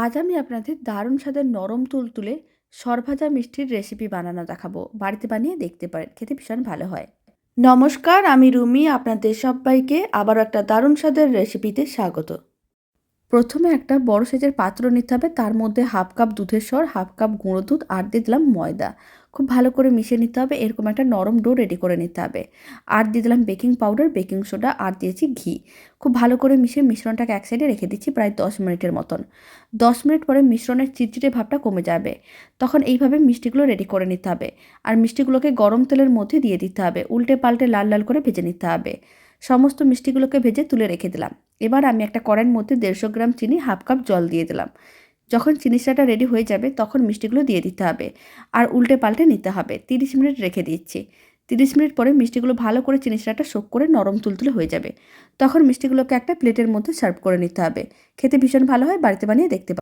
আজ আমি আপনাদের দারুণ স্বাদের নরম তুলতুলে সরভাজা মিষ্টির রেসিপি বানানো দেখাবো। বাড়িতে বানিয়ে দেখতে পারেন, খেতে ভীষণ ভালো হয়। নমস্কার, আমি রুমি। আপনাদের সবাইকে আবারও একটা দারুণ স্বাদের রেসিপিতে স্বাগত। প্রথমে একটা বড় সাইজের পাত্র নিতে হবে। তার মধ্যে হাফ কাপ দুধের সর, হাফ কাপ গুঁড়ো দুধ আর দিয়ে দিলাম ময়দা। খুব ভালো করে মিশিয়ে নিতে হবে। এরকম একটা নরম ডো রেডি করে নিতে হবে। আর দিয়ে দিলাম বেকিং পাউডার, বেকিং সোডা আর দিয়েছি ঘি। খুব ভালো করে মিশিয়ে মিশ্রণটাকে এক সাইডে রেখে দিচ্ছি প্রায় 10 মিনিটের মতন। 10 মিনিট পরে মিশ্রণের চিটচিটে ভাবটা কমে যাবে। তখন এইভাবে মিষ্টিগুলো রেডি করে নিতে হবে। আর মিষ্টিগুলোকে গরম তেলের মধ্যে দিয়ে দিতে হবে। উল্টে পাল্টে লাল লাল করে ভেজে নিতে হবে। সমস্ত মিষ্টিগুলোকে ভেজে তুলে রেখে দিলাম। এবার আমি একটা কড়াইয়ের মধ্যে 150 গ্রাম চিনি, হাফ কাপ জল দিয়ে দিলাম। যখন চিনি শিরাটা রেডি হয়ে যাবে তখন মিষ্টিগুলো দিয়ে দিতে হবে। আর উল্টে পাল্টে নিতে হবে। 30 মিনিট রেখে দিচ্ছি। 30 মিনিট পরে মিষ্টিগুলো ভালো করে চিনি শিরাটা শোক করে নরম তুলতুলে হয়ে যাবে। তখন মিষ্টিগুলোকে একটা প্লেটের মধ্যে সার্ভ করে নিতে হবে। খেতে ভীষণ ভালো হয়, বাড়িতে বানিয়ে দেখতে পাবেন।